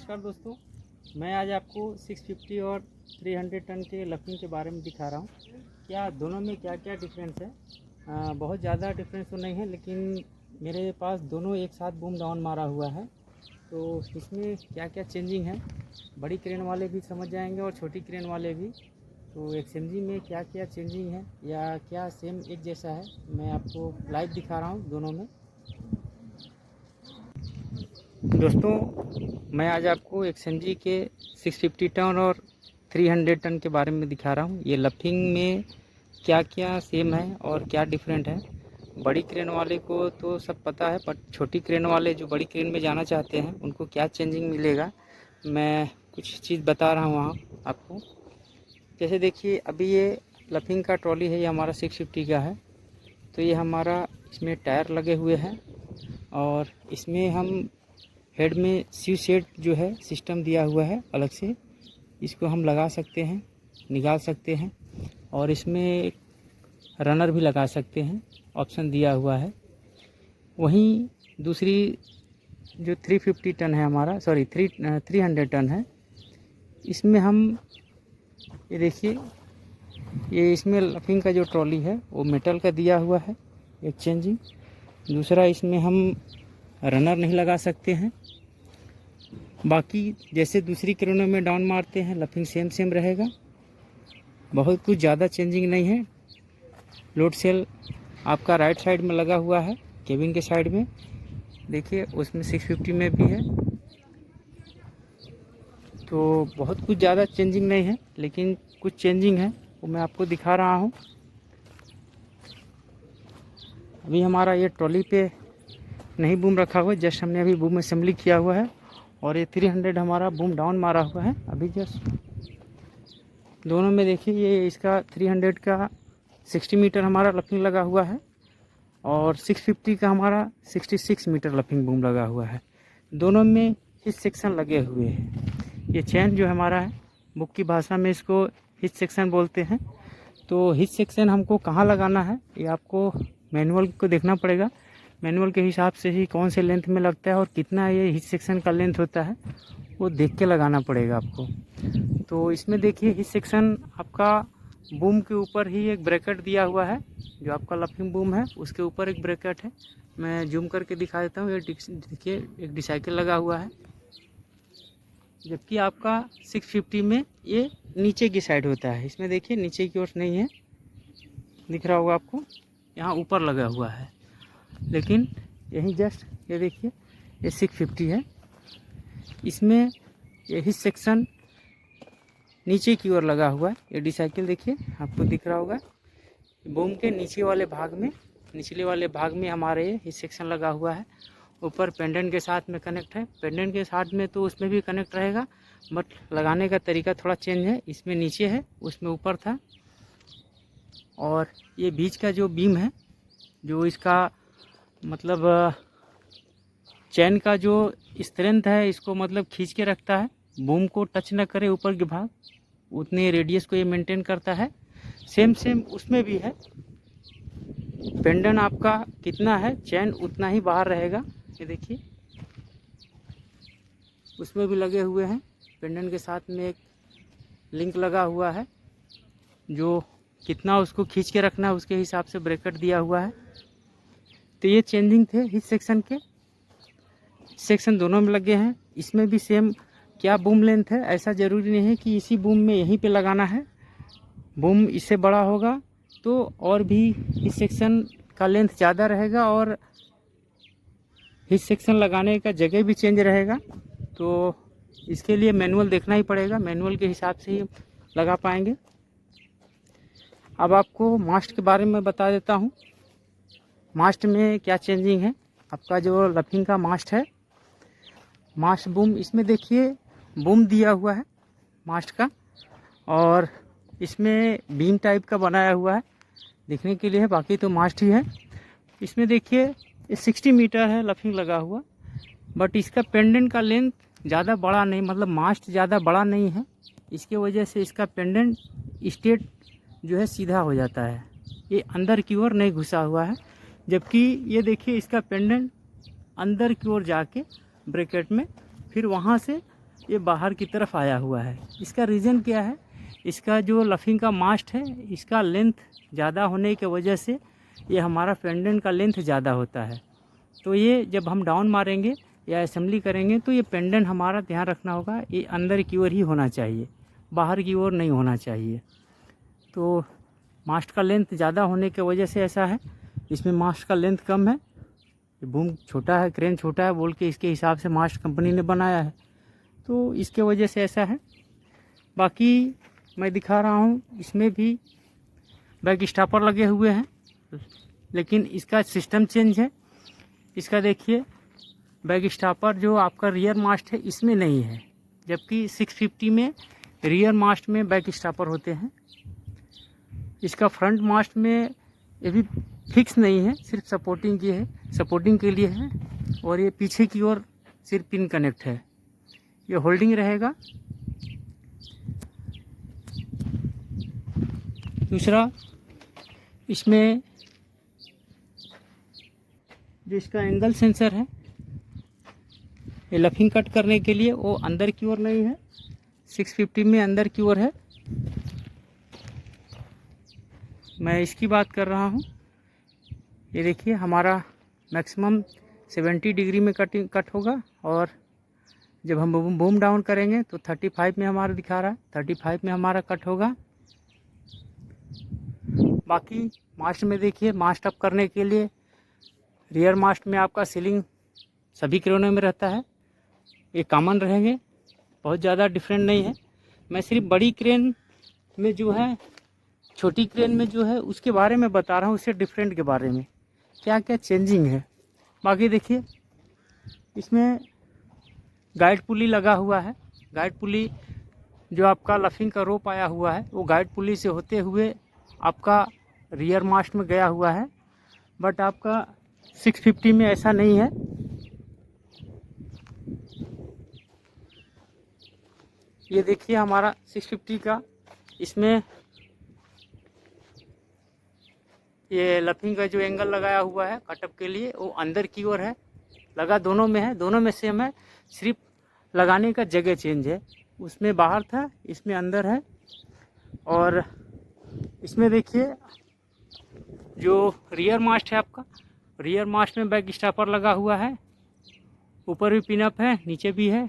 नमस्कार दोस्तों, मैं आज आपको 650 और 300 टन के लफिंग के बारे में दिखा रहा हूँ। क्या दोनों में क्या क्या डिफरेंस है। बहुत ज़्यादा डिफरेंस तो नहीं है, लेकिन मेरे पास दोनों एक साथ बूम डाउन मारा हुआ है। तो इसमें क्या क्या चेंजिंग है, बड़ी क्रेन वाले भी समझ जाएंगे और छोटी क्रेन वाले भी। तो एक्सएमजी में क्या क्या चेंजिंग है या क्या सेम एक जैसा है, मैं आपको लाइव दिखा रहा हूँ दोनों में। दोस्तों, मैं आज आपको एक्सएमजी के 650 टन और 300 टन के बारे में दिखा रहा हूँ। ये लफिंग में क्या क्या सेम है और क्या डिफरेंट है। बड़ी क्रेन वाले को तो सब पता है, पर छोटी क्रेन वाले जो बड़ी क्रेन में जाना चाहते हैं उनको क्या चेंजिंग मिलेगा, मैं कुछ चीज़ बता रहा हूँ वहाँ आपको। जैसे देखिए, अभी ये लफिंग का ट्रॉली है, ये हमारा 650 का है। तो ये हमारा इसमें टायर लगे हुए हैं और इसमें हम हेड में स्विच सेट जो है सिस्टम दिया हुआ है अलग से, इसको हम लगा सकते हैं, निकाल सकते हैं और इसमें रनर भी लगा सकते हैं, ऑप्शन दिया हुआ है। वहीं दूसरी जो 350 टन है हमारा, 300 टन है, इसमें हम ये देखिए, ये इसमें लफिंग का जो ट्रॉली है वो मेटल का दिया हुआ है, एक चेंजिंग। दूसरा, इसमें हम रनर नहीं लगा सकते हैं। बाकी जैसे दूसरी क्रेनों में डाउन मारते हैं, लफिंग सेम रहेगा, बहुत कुछ ज़्यादा चेंजिंग नहीं है। लोड सेल आपका राइट साइड में लगा हुआ है, केबिन के साइड में देखिए, उसमें 650 में भी है। तो बहुत कुछ ज़्यादा चेंजिंग नहीं है, लेकिन कुछ चेंजिंग है वो मैं आपको दिखा रहा हूँ। अभी हमारा ये ट्रॉली पे नहीं बूम रखा हुआ है, जस्ट हमने अभी बूम असेंबली किया हुआ है और ये 300 हमारा बूम डाउन मारा हुआ है अभी जस्ट। दोनों में देखिए, ये इसका 300 का 60 मीटर हमारा लफिंग लगा हुआ है और 650 का हमारा 66 मीटर लफिंग बूम लगा हुआ है। दोनों में हिच सेक्शन लगे हुए हैं। ये चैन जो हमारा है, बुक की भाषा में इसको हिच सेक्शन बोलते हैं। तो हिच सेक्शन हमको कहाँ लगाना है, ये आपको मैनुअल को देखना पड़ेगा। मैनुअल के हिसाब से ही कौन से लेंथ में लगता है और कितना ये हिच सेक्शन का लेंथ होता है, वो देख के लगाना पड़ेगा आपको। तो इसमें देखिए, हिच सेक्शन आपका बूम के ऊपर ही एक ब्रैकेट दिया हुआ है, जो आपका लफिंग बूम है उसके ऊपर एक ब्रैकेट है। मैं जूम करके दिखा देता हूँ। ये देखिए, एक डिसाइकिल लगा हुआ है, जबकि आपका 650 में ये नीचे की साइड होता है। इसमें देखिए, नीचे की ओर नहीं है, दिख रहा होगा आपको, यहाँ ऊपर लगा हुआ है। लेकिन यहीं जस्ट ये देखिए, ये 650 है, इसमें ये हिच सेक्शन नीचे की ओर लगा हुआ है। ये डिसाइकिल देखिए, आपको दिख रहा होगा, बूम के नीचे वाले भाग में, निचले वाले भाग में हमारे ये हिच सेक्शन लगा हुआ है। ऊपर पेंडेंट के साथ में कनेक्ट है, पेंडेंट के साथ में तो उसमें भी कनेक्ट रहेगा, बट लगाने का तरीका थोड़ा चेंज है। इसमें नीचे है, उसमें ऊपर था। और ये बीच का जो बीम है, जो इसका मतलब चैन का जो स्ट्रेंथ है, इसको मतलब खींच के रखता है, बूम को टच न करे ऊपर के भाग, उतने रेडियस को ये मेंटेन करता है। सेम उसमें भी है। पेंडेंट आपका कितना है, चैन उतना ही बाहर रहेगा। ये देखिए, उसमें भी लगे हुए हैं। पेंडेंट के साथ में एक लिंक लगा हुआ है, जो कितना उसको खींच के रखना है उसके हिसाब से ब्रैकेट दिया हुआ है। तो ये चेंजिंग थे हिच सेक्शन के। सेक्शन दोनों में लगे हैं। इसमें भी सेम क्या बूम लेंथ है, ऐसा ज़रूरी नहीं है कि इसी बूम में यहीं पे लगाना है। बूम इससे बड़ा होगा तो और भी हिच सेक्शन का लेंथ ज़्यादा रहेगा और हिच सेक्शन लगाने का जगह भी चेंज रहेगा। तो इसके लिए मैनुअल देखना ही पड़ेगा, मैनुअल के हिसाब से ही लगा पाएंगे। अब आपको मास्ट के बारे में बता देता हूँ। मास्ट में क्या चेंजिंग है, आपका जो लफिंग का मास्ट है, मास्ट बूम, इसमें देखिए बूम दिया हुआ है मास्ट का, और इसमें बीम टाइप का बनाया हुआ है, दिखने के लिए है, बाकी तो मास्ट ही है। इसमें देखिए, ये 60 मीटर है लफिंग लगा हुआ, बट इसका पेंडेंट का लेंथ ज़्यादा बड़ा नहीं, मतलब मास्ट ज़्यादा बड़ा नहीं है। इसके वजह से इसका पेंडेंट स्ट्रेट जो है सीधा हो जाता है, ये अंदर की ओर नहीं घुसा हुआ है। जबकि ये देखिए, इसका पेंडेंट अंदर की ओर जाके ब्रैकेट में, फिर वहाँ से ये बाहर की तरफ आया हुआ है। इसका रीज़न क्या है? इसका जो लफिंग का मास्ट है, इसका लेंथ ज़्यादा होने की वजह से ये हमारा पेंडेंट का लेंथ ज़्यादा होता है। तो ये जब हम डाउन मारेंगे या असेंबली करेंगे तो ये पेंडेंट हमारा ध्यान रखना होगा, ये अंदर की ओर ही होना चाहिए, बाहर की ओर नहीं होना चाहिए। तो मास्ट का लेंथ ज़्यादा होने की वजह से ऐसा है। इसमें मास्ट का लेंथ कम है, बूम छोटा है, क्रेन छोटा है बोल के इसके हिसाब से मास्ट कंपनी ने बनाया है, तो इसके वजह से ऐसा है। बाकी मैं दिखा रहा हूँ, इसमें भी बैक स्टॉपर लगे हुए हैं, लेकिन इसका सिस्टम चेंज है। इसका देखिए बैक स्टॉपर जो आपका रियर मास्ट है इसमें नहीं है, जबकि 650 में रियर मास्ट में बैक स्टॉपर होते हैं। इसका फ्रंट मास्ट में ये भी फिक्स नहीं है, सिर्फ सपोर्टिंग की है, सपोर्टिंग के लिए है। और ये पीछे की ओर सिर्फ पिन कनेक्ट है, ये होल्डिंग रहेगा। दूसरा, इसमें जो इसका एंगल सेंसर है, ये लफिंग कट करने के लिए, वो अंदर की ओर नहीं है, 650 में अंदर की ओर है। मैं इसकी बात कर रहा हूँ। ये देखिए हमारा मैक्सिमम 70 डिग्री में कट होगा, और जब हम बूम डाउन करेंगे तो 35 में हमारा दिखा रहा है, 35 में हमारा कट होगा। बाकी मास्ट में देखिए, मास्ट अप करने के लिए रियर मास्ट में आपका सीलिंग सभी क्रेनों में रहता है, ये कॉमन रहेंगे, बहुत ज़्यादा डिफरेंट नहीं है। मैं सिर्फ बड़ी क्रेन में जो है, छोटी क्रेन में जो है उसके बारे में बता रहा हूँ, उससे डिफरेंट के बारे में क्या क्या चेंजिंग है। बाकी देखिए इसमें गाइड पुली लगा हुआ है। गाइड पुली जो आपका लफिंग का रोप आया हुआ है, वो गाइड पुली से होते हुए आपका रियर मास्ट में गया हुआ है, बट आपका 650 में ऐसा नहीं है। ये देखिए हमारा 650 का, इसमें ये लफिंग का जो एंगल लगाया हुआ है कटअप के लिए, वो अंदर की ओर है, लगा दोनों में है, दोनों में सेम है, सिर्फ लगाने का जगह चेंज है। उसमें बाहर था, इसमें अंदर है। और इसमें देखिए जो रियर मास्ट है आपका, रियर मास्ट में बैक स्टॉपर लगा हुआ है, ऊपर भी पिनअप है, नीचे भी है।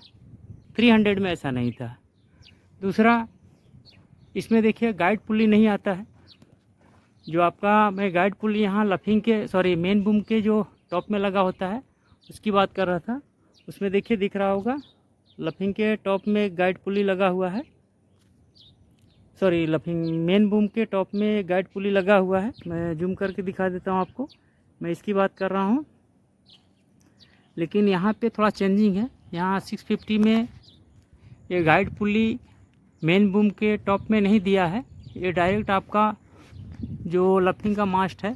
300 में ऐसा नहीं था। दूसरा, इसमें देखिए गाइड पुली नहीं आता है, जो आपका मैं गाइड पुली यहाँ लफिंग के मेन बूम के जो टॉप में लगा होता है उसकी बात कर रहा था। उसमें देखिए दिख रहा होगा, लफिंग के टॉप में गाइड पुली लगा हुआ है, लफिंग मेन बूम के टॉप में गाइड पुली लगा हुआ है। मैं जूम करके दिखा देता हूँ आपको, मैं इसकी बात कर रहा हूँ। लेकिन यहाँ पे थोड़ा चेंजिंग है, यहाँ 650 में ये गाइड पुली मेन बूम के टॉप में नहीं दिया है, ये डायरेक्ट आपका जो लफिंग का मास्ट है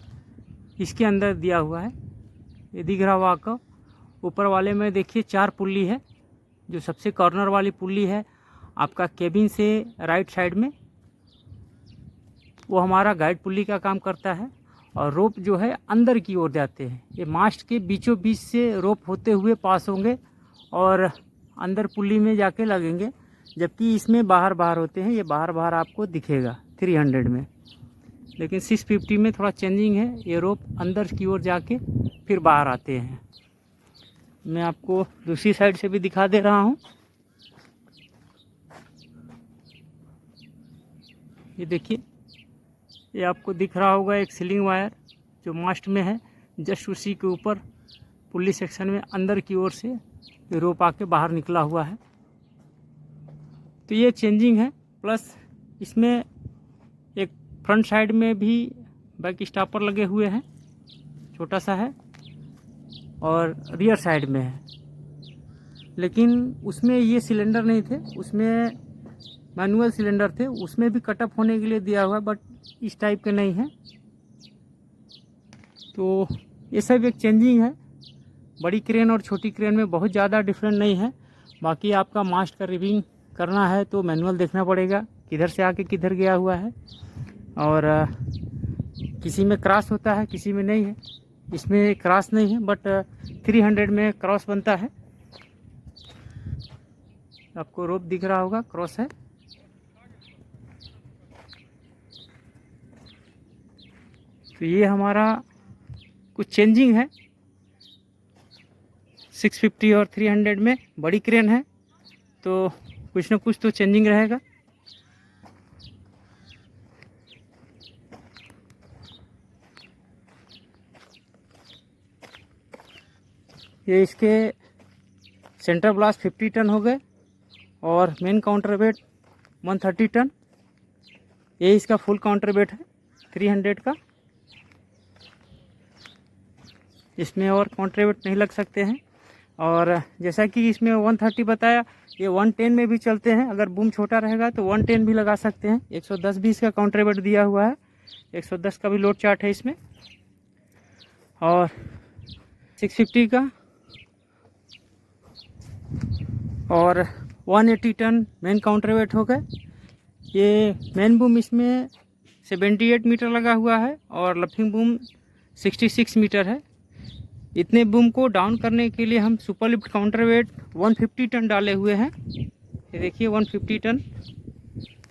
इसके अंदर दिया हुआ है। ये दिख रहा हुआ आपको, ऊपर वाले में देखिए 4 पुल्ली है। जो सबसे कॉर्नर वाली पुल्ली है आपका केबिन से राइट साइड में, वो हमारा गाइड पुल्ली का काम करता है। और रोप जो है अंदर की ओर जाते हैं, ये मास्ट के बीचों बीच से रोप होते हुए पास होंगे और अंदर पुल्ली में जाके लगेंगे, जबकि इसमें बाहर बाहर होते हैं, ये बाहर बाहर आपको दिखेगा 300 में। लेकिन 650 में थोड़ा चेंजिंग है, ये रोप अंदर की ओर जाके फिर बाहर आते हैं। मैं आपको दूसरी साइड से भी दिखा दे रहा हूँ। ये देखिए, ये आपको दिख रहा होगा एक सीलिंग वायर जो मास्ट में है, जस्ट उसी के ऊपर पुल्ली सेक्शन में अंदर की ओर से रोप आके बाहर निकला हुआ है। तो ये चेंजिंग है। प्लस इसमें एक फ्रंट साइड में भी बैक स्टॉपर लगे हुए हैं, छोटा सा है, और रियर साइड में है। लेकिन उसमें ये सिलेंडर नहीं थे, उसमें मैनुअल सिलेंडर थे, उसमें भी कटअप होने के लिए दिया हुआ है, बट इस टाइप के नहीं है। तो ये सब एक चेंजिंग है। बड़ी क्रेन और छोटी क्रेन में बहुत ज़्यादा डिफरेंट नहीं है। बाकी आपका मास्ट का रिविंग करना है तो मैनुअल देखना पड़ेगा, किधर से आके किधर गया हुआ है, और किसी में क्रॉस होता है, किसी में नहीं है। इसमें क्रॉस नहीं है, बट 300 में क्रॉस बनता है। आपको रोप दिख रहा होगा, क्रॉस है। तो ये हमारा कुछ चेंजिंग है 650 और 300 में। बड़ी क्रेन है तो कुछ ना कुछ तो चेंजिंग रहेगा। ये इसके सेंटर ब्लास्ट 50 टन हो गए और मेन काउंटर वेट 130 टन। ये इसका फुल काउंटर वेट है 300 का। इसमें और काउंटर वेट नहीं लग सकते हैं। और जैसा कि इसमें 130 बताया, ये 110 में भी चलते हैं। अगर बूम छोटा रहेगा तो 110 भी लगा सकते हैं। 110-20 का काउंटर वेट दिया हुआ है, 110 का भी लोड चार्ट है इसमें। और 650 का और 180 टन मेन काउंटर वेट हो गए। ये मेन बूम इसमें 78 मीटर लगा हुआ है और लफिंग बूम 66 मीटर है। इतने बूम को डाउन करने के लिए हम super lift counter weight 150 ton डाले हुए हैं। ये देखिए 150 टन।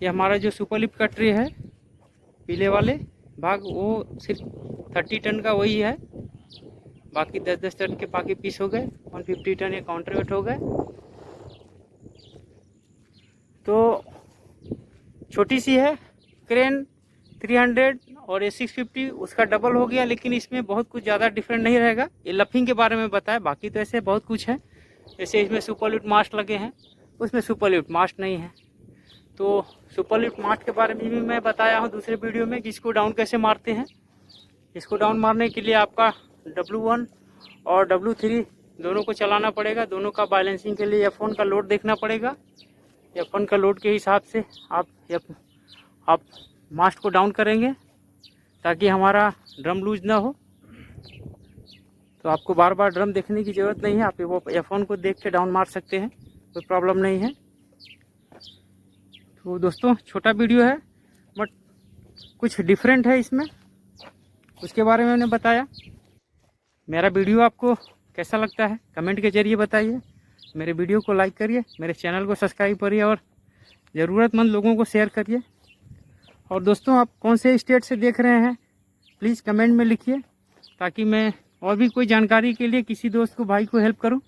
ये हमारा जो सुपर लिफ्ट का ट्रे है पीले वाले भाग, वो सिर्फ 30 टन का वही है। बाकी 10-10 टन के बाकी पीस हो गए। 150 टन ये काउंटर वेट हो गए। तो छोटी सी है क्रेन 300 और ये 650 उसका डबल हो गया, लेकिन इसमें बहुत कुछ ज़्यादा डिफरेंट नहीं रहेगा। ये लफिंग के बारे में बताया, बाकी तो ऐसे बहुत कुछ है। जैसे इसमें सुपर लिफ्ट मास्ट लगे हैं, उसमें सुपर लिफ्ट मास्ट नहीं है। तो सुपर लिफ्ट मास्ट के बारे में भी मैं बताया हूँ दूसरे वीडियो में कि इसको डाउन कैसे मारते हैं। इसको डाउन मारने के लिए आपका W1 और W3 दोनों को चलाना पड़ेगा। दोनों का बैलेंसिंग के लिए F1 का लोड देखना पड़ेगा। F1 का लोड के हिसाब से आप मास्ट को डाउन करेंगे ताकि हमारा ड्रम लूज ना हो। तो आपको बार बार ड्रम देखने की ज़रूरत नहीं है, आप वो F1 को देख के डाउन मार सकते हैं, कोई प्रॉब्लम नहीं है। तो दोस्तों छोटा वीडियो है बट कुछ डिफरेंट है इसमें, उसके बारे में मैंने बताया। मेरा वीडियो आपको कैसा लगता है कमेंट के ज़रिए बताइए। मेरे वीडियो को लाइक करिए, मेरे चैनल को सब्सक्राइब करिए और ज़रूरतमंद लोगों को शेयर करिए। और दोस्तों आप कौन से स्टेट से देख रहे हैं प्लीज़ कमेंट में लिखिए, ताकि मैं और भी कोई जानकारी के लिए किसी दोस्त को, भाई को हेल्प करूं।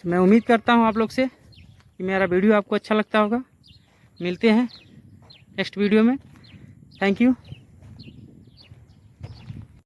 मैं उम्मीद करता हूं आप लोग से कि मेरा वीडियो आपको अच्छा लगता होगा। मिलते हैं नेक्स्ट वीडियो में। Thank you.